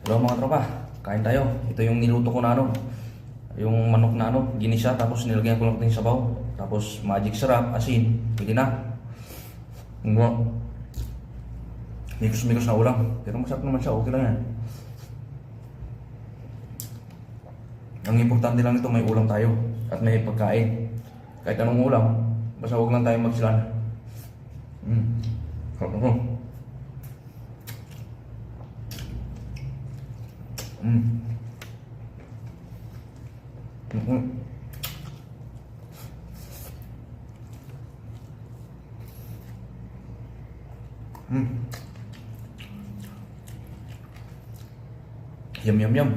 Hello mga tropa, kain tayo. Ito yung niluto ko na ano, yung manok na ano, ginisa tapos nilagyan ko lang ng sabaw. Tapos magic sarap, asin, pwede na. Wow. Mikos-mikos na ulam. Pero masarap naman siya, okay lang yan. Ang importante lang ito, may ulam tayo at may pagkain. Kahit anong ulam, basta huwag lang tayo magsilan. Sarap ako. Yum yum yum.